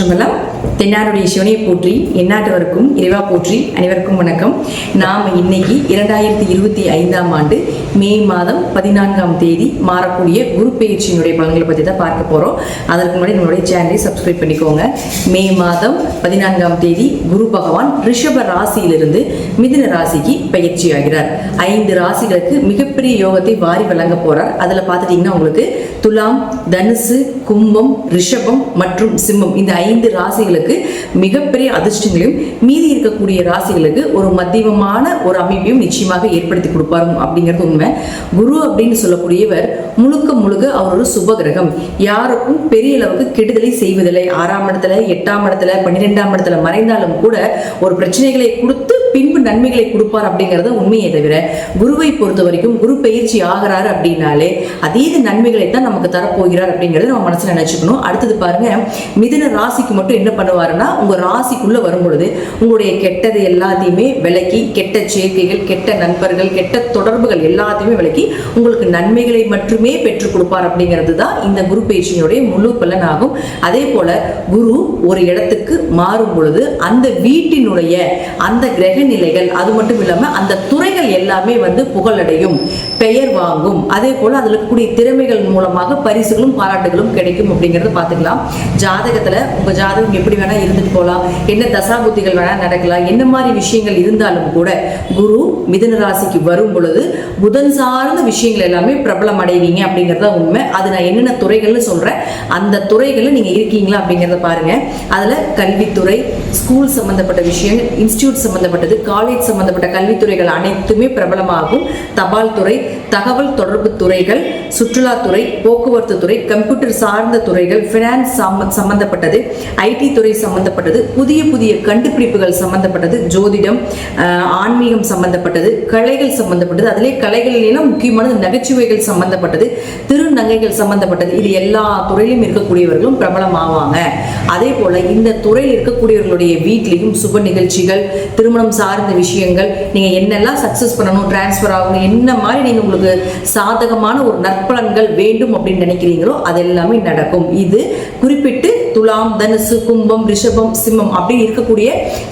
திருச்சிற்றம்பலம். தென்னாருடைய சிவனை போற்றி, எந்நாட்டவருக்கும் இறைவா போற்றி. அனைவருக்கும் வணக்கம். நாம் இன்னைக்கு 2025ஆம் ஆண்டு மே மாதம் 14ஆம் தேதி மாறக்கூடிய குரு பெயர்ச்சியினுடைய பலன்களை பற்றி தான் பார்க்க போகிறோம். அதற்கு முன்னாடி நம்மளுடைய சேனலை சப்ஸ்கிரைப் பண்ணிக்கோங்க. மே மாதம் 14ஆம் தேதி குரு பகவான் ரிஷப ராசியிலிருந்து மிதுன ராசிக்கு பயிற்சி ஆகிறார். 5 ராசிகளுக்கு மிகப்பெரிய யோகத்தை வாரி வழங்க போறார். அதில் பார்த்துட்டீங்கன்னா உங்களுக்கு துலாம், தனுசு, கும்பம், ரிஷபம் மற்றும் சிம்மம் இந்த 5 ராசிகளுக்கு மிகப்பெரிய அதிர்ஷ்டங்களையும், மீதி இருக்கக்கூடிய ராசிகளுக்கு ஒரு மத்தியமமான ஒரு அமைப்பையும் நிச்சயமாக ஏற்படுத்தி கொடுப்பாரு அப்படிங்கிறது உண்மை. குரு அப்படின்னு சொல்லக்கூடியவர் முழுக்க முழுக்க அவர் ஒரு சுப கிரகம். யாருக்கும் பெரிய அளவுக்கு கெடுதலை செய்வதில்லை. 6ஆம் இடத்துல, 8ஆம் இடத்துல, 12ஆம் இடத்துல மறைந்தாலும் கூட ஒரு பிரச்சனைகளை கொடுத்து பின்பு நன்மைகளை கொடுப்பார் அப்படிங்கறத உண்மையை தவிர, குருவை பொறுத்த வரைக்கும் குரு பயிற்சி ஆகிறாரு அப்படின்னாலே அதீத நன்மைகளை தான் நமக்கு தரப்போகிறார் அப்படிங்கறத நம்ம மனசுல நினைச்சுக்கணும். அடுத்தது பாருங்க, மிதுன ராசிக்கு மட்டும் என்ன பண்ணுவாருன்னா, உங்க ராசிக்குள்ள வரும் பொழுது உங்களுடைய கெட்டது எல்லாத்தையுமே விலக்கி, கெட்ட சேர்க்கைகள், கெட்ட நண்பர்கள், கெட்ட தொடர்புகள் எல்லாத்தையுமே விலக்கி உங்களுக்கு நன்மைகளை மட்டுமே பெற்றுக் கொடுப்பார் அப்படிங்கிறது தான் இந்த குரு பயிற்சியினுடைய முழு பலன் ஆகும். அதே போல குரு ஒரு இடத்துக்கு மாறும் பொழுது அந்த வீட்டினுடைய அந்த கிரக நிலைகள், அது மட்டும் இல்லாம அந்த துறைகள் எல்லாமே புகழடையும், பெயர் வாங்கும். அதே போல அதுல கூடிய திறமைகள் மூலமாக பரிசுகளும் பாராட்டுகளும் கிடைக்கும் அப்படிங்கறத பாத்துக்கலாம். ஜாதகத்துல உங்க ஜாதகம் எப்படி வேணா இருந்துட்டு போகலாம், என்ன தசாபுத்திகள் வேணா நடக்கலாம், என்ன மாதிரி விஷயங்கள் இருந்தாலும் கூட குரு மிதுன ராசிக்கு வரும் பொழுது புதன் சார்ந்த விஷயங்கள் எல்லாமே பிரபலம் அடைவீங்க அப்படிங்கறத உண்மை. அது நான் என்னென்ன துறைகள்னு சொல்றேன், அந்த துறைகள்ல நீங்க இருக்கீங்களா அப்படிங்கறத பாருங்க. அதுல கல்வித்துறை, ஸ்கூல் சம்பந்தப்பட்ட விஷயங்கள், இன்ஸ்டிடியூட் சம்பந்தப்பட்டது, காலேஜ் சம்பந்தப்பட்ட கல்வித்துறைகள் அனைத்துமே பிரபலமாகும். தபால் துறை, தகவல் தொடர்பு துறைகள், சுற்றுலாத்துறை, போக்குவரத்து துறை, கம்ப்யூட்டர் சார்ந்த துறைகள், பினான்ஸ் சம்பந்தப்பட்டது, ஐடி துறை சம்பந்தப்பட்டது, புதிய புதிய கண்டுபிடிப்புகள் சம்பந்தப்பட்டது, ஜோதிடம், ஆன்மீகம் சம்பந்தப்பட்டது, கலைகள் சம்பந்தப்பட்டது, அதிலே கலைகளிலும் முக்கியமானது நகைச்சுவைகள் சம்பந்தப்பட்டது, திருநங்கைகள் சம்பந்தப்பட்டது, இது எல்லா துறையிலும் இருக்கக்கூடியவர்களும் பிரபலம் ஆவாங்க. அதே போல இந்த துறையில் இருக்கக்கூடியவர்களுடைய வீட்லையும் சுப நிகழ்ச்சிகள், திருமணம் சார்ந்த விஷயங்கள், நீங்க என்னெல்லாம் சக்சஸ் பண்ணணும், டிரான்ஸ்பர் ஆகணும், என்ன மாதிரி நீங்க உங்களுக்கு சாதகமான ஒரு நற்பலன்கள் வேண்டும் அப்படின்னு நினைக்கிறீங்களோ அது எல்லாமே நடக்கும். இது குறிப்பிட்டு துலாம், தனுசு, கும்பம், ரிஷபம், சிம்மம் அப்படின்னு இருக்கக்கூடிய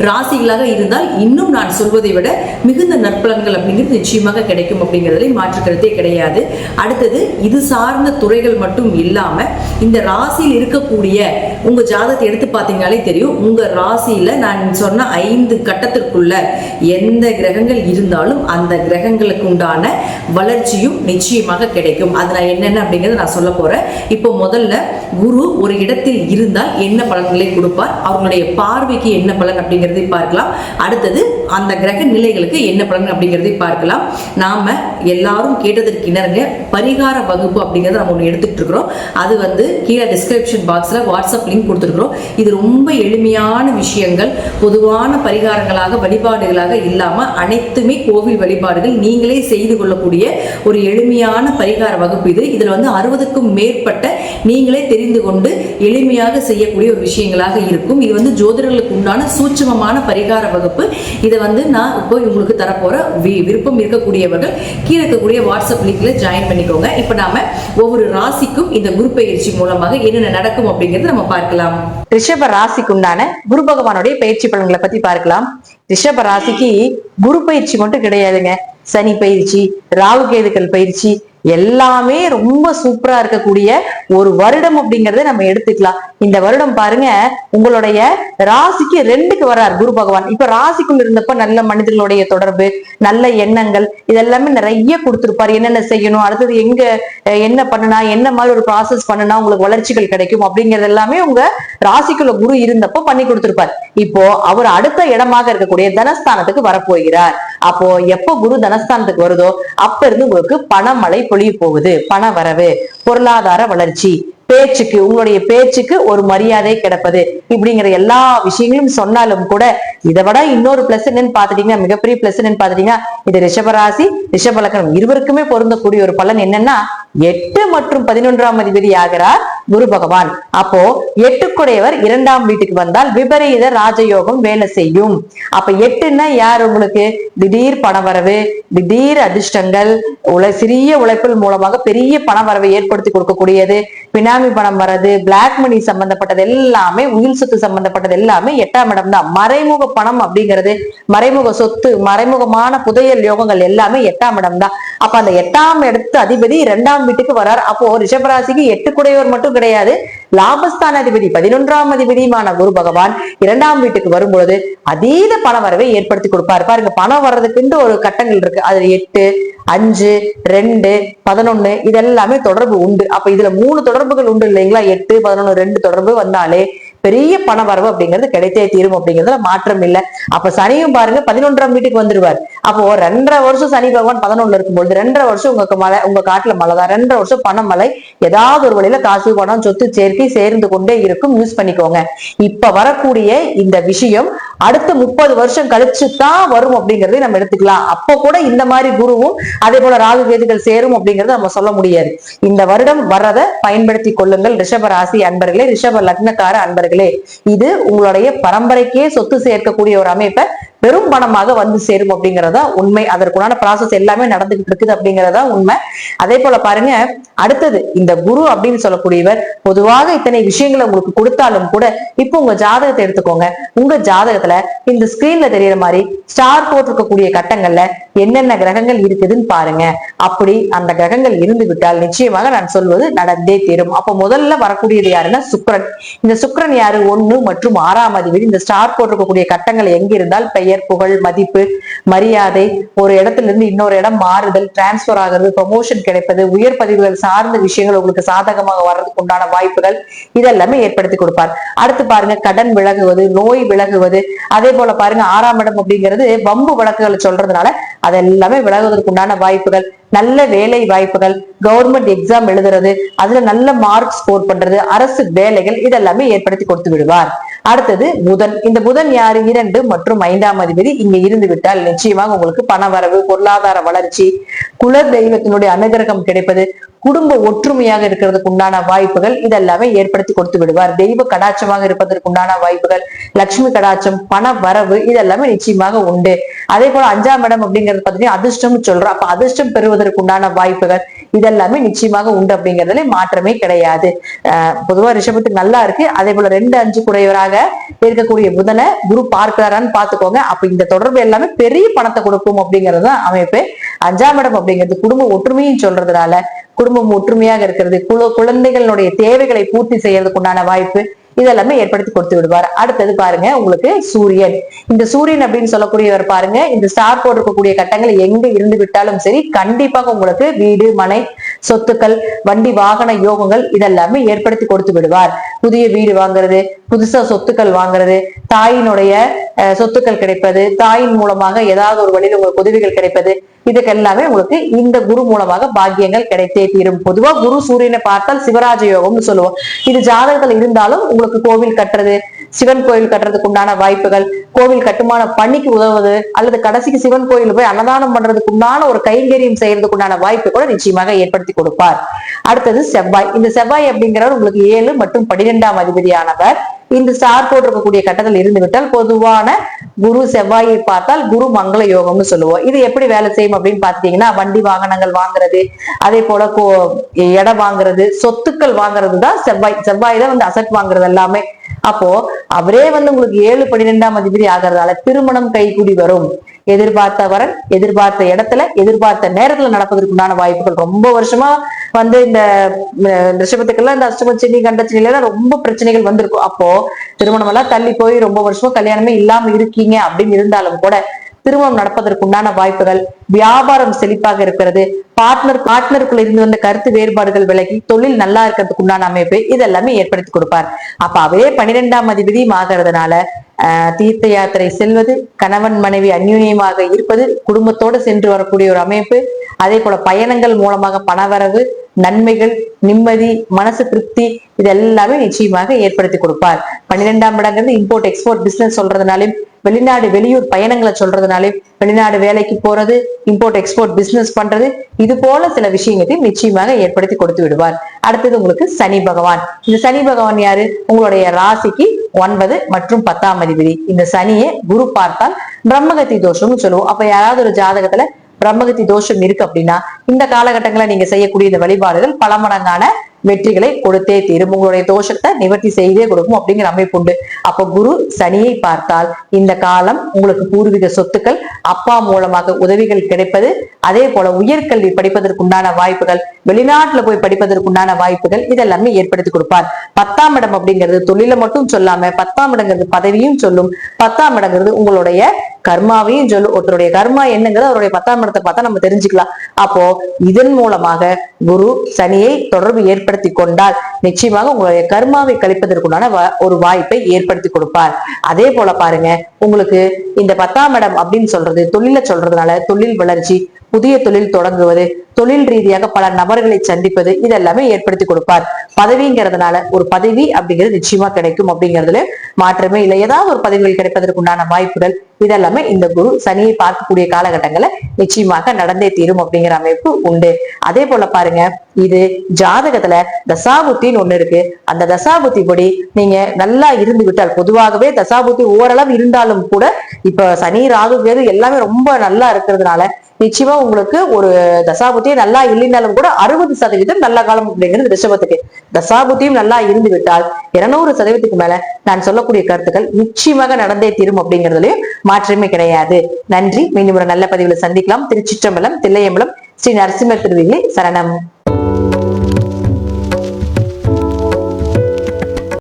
ராசிகளாக இருந்தால் இன்னும் நான் சொல்வதை விட மிகுந்த நற்பலன்கள் அப்படிங்கிறது நிச்சயமாக கிடைக்கும் அப்படிங்கிறதுல மாற்றுக்கிறதே கிடையாது. அடுத்தது இது சார்ந்த துறைகள் மட்டும் இல்லாம இந்த ராசியில் இருக்கக்கூடிய உங்க ஜாதகத்தை எடுத்து பார்த்தீங்கன்னாலே தெரியும். உங்க ராசியில நான் சொன்ன 5 கட்டத்திற்குள்ள எந்த கிரகங்கள் இருந்தாலும் அந்த கிரகங்களுக்கு உண்டான வளர்ச்சியும் நிச்சயமாக கிடைக்கும். அது நான் என்னென்ன அப்படிங்கறத நான் சொல்ல போறேன். இப்போ முதல்ல குரு ஒரு இடத்தில் இருந்தால் என்ன பலன்களை கொடுப்பார், அவர்களுடைய பார்வைக்கு என்ன பலன் அப்படிங்கிறதை பார்க்கலாம். அடுத்தது அந்த கிரக நிலைகளுக்கு என்ன பலன் அப்படிங்கிறதை பார்க்கலாம். நாம எல்லாரும் கேட்டதற்கு இணங்க பரிகார வகுப்பு அப்படிங்கறத நம்ம ஒன்று எடுத்துட்டு இருக்கிறோம். அது கீழே டிஸ்கிரிப்ஷன் பாக்ஸ்ல வாட்ஸ்அப் லிங்க் கொடுத்துருக்கிறோம். இது ரொம்ப எளிமையான விஷயங்கள், பொதுவான பரிகாரங்களாக, வழிபாடுகளாக இல்லாம அனைத்துமே கோவில் வழிபாடுகள், நீங்களே செய்து கொள்ளக்கூடிய ஒரு எளிமையான பரிகார வகுப்பு இது. இதுல 60க்கும் மேற்பட்ட நீங்களே தெரிந்து கொண்டு எளிமையாக செய்யக்கூடிய ஒரு விஷயங்களாக இருக்கும். இது ஜோதிடர்களுக்கு உண்டான சூட்சமமான பரிகார வகுப்பு. இதை நான் இப்போ உங்களுக்கு தரப்போற விருப்பம் இருக்கக்கூடியவர்கள் கீழே இருக்கக்கூடிய வாட்ஸ்அப் லிங்க்ல ஜாயின் பண்ணிக்கோங்க. இப்ப நாம ஒவ்வொரு ராசிக்கும் இந்த குரு பயிற்சி மூலமாக என்னென்ன நடக்கும் அப்படிங்கறத நம்ம பார்க்கலாம். ரிஷப ராசிக்கு உண்டான குரு பகவானுடைய பயிற்சி பலன்களை பத்தி பார்க்கலாம். ரிஷப ராசிக்கு குரு பயிற்சி மட்டும் கிடையாதுங்க, சனி பயிற்சி, ராகு கேதுக்கள் பயிற்சி எல்லாமே ரொம்ப சூப்பரா இருக்கக்கூடிய ஒரு வருடம் அப்படிங்கறத நம்ம எடுத்துக்கலாம். இந்த வருடம் பாருங்க, உங்களுடைய ராசிக்கு 2க்கு வர்றார் குரு பகவான். இப்ப ராசிக்குள்ள இருந்தப்ப நல்ல மனிதர்களுடைய தொடர்பு, நல்ல எண்ணங்கள், இதெல்லாமே நிறைய கொடுத்திருப்பாரு. என்னென்ன செய்யணும், அடுத்தது எங்க என்ன பண்ணுனா, என்ன மாதிரி ஒரு ப்ராசஸ் பண்ணுனா உங்களுக்கு வளர்ச்சிகள் கிடைக்கும் அப்படிங்கறது எல்லாமே உங்க ராசிக்குள்ள குரு இருந்தப்ப பண்ணி கொடுத்திருப்பார். இப்போ அவர் அடுத்த இடமாக இருக்கக்கூடிய தனஸ்தானத்துக்கு வரப்போகிறார். அப்போ எப்போ குரு தனஸ்தானத்துக்கு வருதோ அப்ப இருந்து உங்களுக்கு பணமழை பொழிய போகுது. பண வரவு, பொருளாதார வளர்ச்சி, பேச்சுக்கு, உங்களுடைய பேச்சுக்கு ஒரு மரியாதை கிடைப்பது, இப்படிங்கிற எல்லா விஷயங்களும் சொன்னாலும் கூட இதை விட இன்னொரு பிளஸ் என்னன்னு பாத்துட்டீங்கன்னா, மிகப்பெரிய பிளஸ் என்னன்னு பாத்துட்டீங்கன்னா, இது ரிஷபராசி, ரிஷப லக்னம் இருவருக்குமே பொருந்தக்கூடிய ஒரு பலன் என்னன்னா, 8 மற்றும் 11ஆம் அதிபதி ஆகிறார் குரு பகவான். அப்போ எட்டுக்குடையவர் இரண்டாம் வீட்டுக்கு வந்தால் விபரீத ராஜயோகம் வேலை செய்யும். அப்ப எட்டுன்னா யார்? உங்களுக்கு திடீர் பணவரவு, திடீர் அதிர்ஷ்டங்கள், சிறிய உழைப்பில் மூலமாக பெரிய பணவரவை ஏற்படுத்தி கொடுக்கக்கூடியது, பினாமி பணம் வர்றது, பிளாக் மணி சம்பந்தப்பட்டது எல்லாமே, உயில் சொத்து சம்பந்தப்பட்டது எல்லாமே எட்டாம் இடம் தான். மறைமுக பணம் அப்படிங்கிறது, மறைமுக சொத்து, மறைமுகமான புதையல் யோகங்கள் எல்லாமே எட்டாம் இடம் தான். அப்ப அந்த எட்டாம் இடத்து அதிபதி இரண்டாம் வீட்டுக்கு வரார். அப்போ ரிஷபராசிக்கு எட்டுக்குடையவர் மட்டும் கிடையாது, லாபஸ்தான அதிபதி 11ஆம் அதிபதியுமான குரு பகவான் இரண்டாம் வீட்டுக்கு வரும்பொழுது அதீத பண வரவை ஏற்படுத்தி கொடுப்பாரு. பாருங்க, பணம் வர்றதுக்குன்னு ஒரு கட்டங்கள் இருக்கு. அதுல 8, 5, 2, 11 இதெல்லாமே தொடர்பு உண்டு. அப்ப இதுல 3 தொடர்புகள் உண்டு இல்லைங்களா? 8, 11, 2 தொடர்பு வந்தாலே பெரிய பண வரவு அப்படிங்கிறது கிடைத்தே தீரும் அப்படிங்கிறதுல மாற்றம் இல்லை. அப்ப சனியும் பாருங்க 11ஆம் வீட்டுக்கு வந்துருவார். அப்போ 2.5 வருஷம் சனி பகவான் 11ல இருக்கும்போது 2.5 வருஷம் உங்களுக்கு மழை, உங்க காட்டுல மழை தான். 2.5 வருஷம் பணம் மழை, ஏதாவது ஒரு வழியில காசு பணம் சொத்து சேர்க்கை சேர்ந்து கொண்டே இருக்கும். யூஸ் பண்ணிக்கோங்க. இப்ப வரக்கூடிய இந்த விஷயம் அடுத்த 30 வருஷம் கழிச்சு தான் வரும் அப்படிங்கறதை நம்ம எடுத்துக்கலாம். அப்போ கூட இந்த மாதிரி குருவும் அதே போல ராகு கேதுகள் சேரும் அப்படிங்கறத நம்ம சொல்ல முடியாது. இந்த வருடம் வர்றதை பயன்படுத்தி கொள்ளுங்கள் ரிஷப ராசி அன்பர்களே, ரிஷப லக்னக்கார அன்பர்களே. இது உங்களுடைய பரம்பரைக்கே சொத்து சேர்க்கக்கூடிய ஒரு அமைப்பை பெரும் பணமாக வந்து சேரும் அப்படிங்கறதா உண்மை. அதற்குண்டான ப்ராசஸ் எல்லாமே நடந்துகிட்டு இருக்குது அப்படிங்கறதா உண்மை. அதே போல பாருங்க, அடுத்தது இந்த குரு அப்படின்னு சொல்லக்கூடியவர் பொதுவாக இத்தனை விஷயங்களை உங்களுக்கு கொடுத்தாலும் கூட இப்ப உங்க ஜாதகத்தை எடுத்துக்கோங்க. உங்க ஜாதகத்துல இந்த ஸ்கிரீன்ல தெரியற மாதிரி ஸ்டார் போட்டிருக்கக்கூடிய கட்டங்கள்ல என்னென்ன கிரகங்கள் இருக்குதுன்னு பாருங்க. அப்படி அந்த கிரகங்கள் இருந்து விட்டால் நிச்சயமாக நான் சொல்வது நடந்தே தீரும். அப்ப முதல்ல வரக்கூடியது யாருன்னா சுக்கிரன். இந்த சுக்கிரன் யாரு? 1 மற்றும் 6ஆம் அதிபதி. இந்த ஸ்டார் போட்டிருக்கக்கூடிய கட்டங்கள் எங்க இருந்தால் பெயர், புகழ், மதிப்பு, மரியாதை, ஒரு இடத்துல இருந்து இன்னொரு இடம் மாறுதல், டிரான்ஸ்பர் ஆகிறது, ப்ரமோஷன் கிடைப்பது, உயர் பதிவுகள் சார்ந்த விஷயங்கள் உங்களுக்கு சாதகமாக வர்றதுக்கு உண்டான வாய்ப்புகள் இதெல்லாமே ஏற்படுத்தி கொடுப்பார். அடுத்து பாருங்க, கடன் விலகுவது, நோய் விலகுவது. அதே போல பாருங்க, 6ஆம் இடம் அப்படிங்கிறது வம்பு வழக்குகளை சொல்றதுனால அதெல்லாமே விலகுவதற்கு உண்டான வாய்ப்புகள், நல்ல வேலை வாய்ப்புகள், கவர்மெண்ட் எக்ஸாம் எழுதுறது, அதுல நல்ல மார்க் ஸ்கோர் பண்றது, அரசு வேலைகள் இதெல்லாமே ஏற்படுத்தி கொடுத்து விடுவார். அடுத்தது புதன். இந்த புதன் யாரு? 2 மற்றும் 5ஆம் அதிபதி. இங்க இருந்து விட்டால் நிச்சயமாக உங்களுக்கு பண வரவு, பொருளாதார வளர்ச்சி, குல தெய்வத்தினுடைய அனுகிரகம் கிடைப்பது, குடும்ப ஒற்றுமையாக இருக்கிறதுக்கு உண்டான வாய்ப்புகள் இதெல்லாமே ஏற்படுத்தி கொடுத்து விடுவார். தெய்வ கடாட்சமாக இருப்பதற்கு உண்டான வாய்ப்புகள், லட்சுமி கடாட்சம், பண வரவு இதெல்லாமே நிச்சயமாக உண்டு. அதே போல 5ஆம் இடம் அப்படிங்கிறது பாத்தீங்கன்னா அதிர்ஷ்டம் சொல்றோம். அப்ப அதிர்ஷ்டம் பெறுவதற்கு உண்டான வாய்ப்புகள் இதெல்லாமே நிச்சயமாக உண்டு அப்படிங்கிறதுல மாற்றமே கிடையாது. பொதுவா ரிஷபத்துக்கு நல்லா இருக்கு. அதே போல 2, 5 குடையவராக இருக்கக்கூடிய புதனை குரு பார்க்கிறாரான்னு பாத்துக்கோங்க. அப்ப இந்த தொடர்பு எல்லாமே பெரிய பணத்தை கொடுக்கும் அப்படிங்கிறது தான் அமைப்பு. 5ஆம் இடம் அப்படிங்கிறது குடும்ப ஒற்றுமையும் சொல்றதுனால குடும்பம் ஒற்றுமையாக இருக்கிறது, குழந்தைகளுடைய தேவைகளை பூர்த்தி செய்யறதுக்கு உண்டான வாய்ப்பு இதெல்லாமே ஏற்படுத்தி கொடுத்து விடுவார். அடுத்தது பாருங்க, உங்களுக்கு சூரியன். இந்த சூரியன் அப்படின்னு சொல்லக்கூடியவர் பாருங்க, இந்த ஸ்டார் போட்டிருக்கக்கூடிய கட்டங்கள் எங்க இருந்து விட்டாலும் சரி கண்டிப்பாக உங்களுக்கு வீடு, மனை, சொத்துக்கள், வண்டி, வாகன யோகங்கள் இதெல்லாமே ஏற்படுத்தி கொடுத்து விடுவார். புதிய வீடு வாங்குறது, புதுசா சொத்துக்கள் வாங்குறது, தாயினுடைய சொத்துக்கள் கிடைப்பது, தாயின் மூலமாக ஏதாவது ஒரு வழியில் உங்களுக்கு உதவிகள் கிடைப்பது, இதுக்கு எல்லாமே உங்களுக்கு இந்த குரு மூலமாக பாக்கியங்கள் கிடைத்தே தீரும். பொதுவா குரு சூரியனை பார்த்தால் சிவராஜ யோகம்னு சொல்லுவோம். இது ஜாதகத்துல இருந்தாலும் உங்களுக்கு கோவில் கட்டுறது, சிவன் கோயில் கட்டுறதுக்கு உண்டான வாய்ப்புகள், கோவில் கட்டுமான பணிக்கு உதவுவது, அல்லது கடைசிக்கு சிவன் கோயில் போய் அன்னதானம் பண்றதுக்கு உண்டான ஒரு கைங்கரியம் செய்யறதுக்கு உண்டான வாய்ப்பு கூட நிச்சயமாக ஏற்படுத்தி கொடுப்பார். அடுத்தது செவ்வாய். இந்த செவ்வாய் அப்படிங்கிறவர் உங்களுக்கு 7 மற்றும் 12ஆம் அதிபதியானவர். இந்த ஸ்டார் போட்டிருக்கக்கூடிய கட்டத்தில் இருந்து விட்டால் பொதுவான குரு செவ்வாயை பார்த்தால் குரு மங்கள யோகம்னு சொல்லுவோம். இது எப்படி வேலை செய்யும் அப்படின்னு பாத்தீங்கன்னா, வண்டி வாகனங்கள் வாங்குறது, அதே போல இடம் வாங்குறது, சொத்துக்கள் வாங்குறது தான் செவ்வாய் தான் வந்து அசட் வாங்குறது எல்லாமே. அப்போ அவரே வந்து உங்களுக்கு 7, 12ஆம் அதிபதி ஆகிறதால திருமணம் கைகூடி வரும். எதிர்பார்த்த வரன் எதிர்பார்த்த இடத்துல எதிர்பார்த்த நேரத்துல நடப்பதற்கு உண்டான வாய்ப்புகள். ரொம்ப வருஷமா வந்து இந்த ரிஷபத்துக்கெல்லாம் இந்த அஷ்டமச்சனி கண்டச்சனில ரொம்ப பிரச்சனைகள் வந்திருக்கும். அப்போ திருமணம் எல்லாம் தள்ளி போய் ரொம்ப வருஷமா கல்யாணமே இல்லாம இருக்கீங்க அப்படின்னு இருந்தாலும் கூட திருமணம் நடப்பதற்கு உண்டான வாய்ப்புகள், வியாபாரம் செழிப்பாக இருக்கிறது, பார்ட்னருக்குள்ள இருந்து வந்த கருத்து வேறுபாடுகள் விலகி தொழில் நல்லா இருக்கிறதுக்கு உண்டான அமைப்பு இதெல்லாமே ஏற்படுத்தி கொடுப்பார். அப்ப அவரே 12ஆம் அதிபதியும் ஆகிறதுனால தீர்த்த யாத்திரை செல்வது, கணவன் மனைவி அந்யூன்யமாக இருப்பது, குடும்பத்தோடு சென்று வரக்கூடிய ஒரு அமைப்பு, அதே போல பயணங்கள் மூலமாக பணவரவு, நன்மைகள், நிம்மதி, மனசு திருப்தி இது எல்லாமே நிச்சயமாக ஏற்படுத்தி கொடுப்பார். 12ஆம் இடங்கிறது இம்போர்ட் எக்ஸ்போர்ட் பிசினஸ் சொல்றதுனாலும், வெளிநாடு வெளியூர் பயணங்களை சொல்றதுனாலும், வெளிநாடு வேலைக்கு போறது, இம்போர்ட் எக்ஸ்போர்ட் பிசினஸ் பண்றது, இது போல சில விஷயங்களையும் நிச்சயமாக ஏற்படுத்தி கொடுத்து விடுவார். அடுத்தது உங்களுக்கு சனி பகவான். இந்த சனி பகவான் யாரு? உங்களுடைய ராசிக்கு 9 மற்றும் 10ஆம் அதிபதி. இந்த சனியை குரு பார்த்தால் பிரம்மகத்தி தோஷம்னு சொல்லுவோம். அப்ப யாராவது ஒரு ஜாதகத்துல பிரம்மகத்தி தோஷம் இருக்கு அப்படின்னா இந்த காலகட்டங்களை நீங்க செய்யக்கூடிய இந்த வழிபாடுகள் பல மடங்கான வெற்றிகளை கொடுத்தே தீரும். உங்களுடைய தோஷத்தை நிவர்த்தி செய்தே கொடுக்கும் அப்படிங்கிற அமைப்பு உண்டு. அப்ப குரு சனியை பார்த்தால் இந்த காலம் உங்களுக்கு பூர்வீக சொத்துக்கள், அப்பா மூலமாக உதவிகள் கிடைப்பது, அதே போல உயர்கல்வி படிப்பதற்குண்டான வாய்ப்புகள், வெளிநாட்டுல போய் படிப்பதற்குண்டான வாய்ப்புகள் இதெல்லாமே ஏற்படுத்தி கொடுப்பார். 10ஆம் இடம் அப்படிங்கிறது தொழில மட்டும் சொல்லாம 10ஆம் இடங்கிறது பதவியும் சொல்லும். 10ஆம் இடங்கிறது உங்களுடைய கர்மாவையும் சொல்லும். ஒருத்தருடைய கர்மா என்னங்கிறது அவருடைய 10ஆம் இடத்தை பார்த்தா நம்ம தெரிஞ்சுக்கலாம். அப்போ இதன் மூலமாக குரு சனியை தொடர்பு ஏற்படுத்தி கொண்டால் நிச்சயமாக உங்களுடைய கர்மாவை கழிப்பதற்குண்டான ஒரு வாய்ப்பை ஏற்படுத்தி கொடுப்பார். அதே போல பாருங்க, உங்களுக்கு இந்த 10ஆம் இடம் அப்படின்னு சொல்றது தொழில சொல்றதுனால தொழில் வளர்ச்சி, புதிய தொழில் தொடங்குவது, தொழில் ரீதியாக பல நபர்களை சந்திப்பது இதெல்லாமே ஏற்படுத்தி கொடுப்பார். பதவிங்கிறதுனால ஒரு பதவி அப்படிங்கிறது நிச்சயமா கிடைக்கும் அப்படிங்கிறதுல மாற்றமே இல்லை. ஏதாவது ஒரு பதவிகள் கிடைப்பதற்குண்டான வாய்ப்புகள் இதெல்லாமே இந்த குரு சனியை பார்க்கக்கூடிய காலகட்டங்கள்ல நிச்சயமாக நடந்தே தீரும் அப்படிங்கிற அமைப்பு உண்டு. அதே போல பாருங்க, இது ஜாதகத்துல தசாபுத்தின்னு ஒண்ணு இருக்கு. அந்த தசாபுத்தி படி நீங்க நல்லா இருந்து விட்டால், பொதுவாகவே தசாபுத்தி ஓரளவு இருந்தாலும் கூட இப்ப சனி ராகு கேது எல்லாமே ரொம்ப நல்லா இருக்கிறதுனால நிச்சயமா உங்களுக்கு ஒரு தசாபுத்தியே நல்லா இல்லைனாலும் கூட 60% நல்ல காலம் அப்படிங்கிறது ரிஷபத்துக்கு. தசாபுத்தியும் நல்லா இருந்து விட்டால் 200% மேல நான் சொல்லக்கூடிய கருத்துக்கள் நிச்சயமாக நடந்தே தீரும் அப்படிங்கிறதுலயும் மாற்றமே கிடையாது. நன்றி. மீண்டும் ஒரு நல்ல பதிவுல சந்திக்கலாம். திருச்சிற்றம்பலம், தில்லையம்பலம், ஸ்ரீ நரசிம்மர் திருவிகளே சரணம்.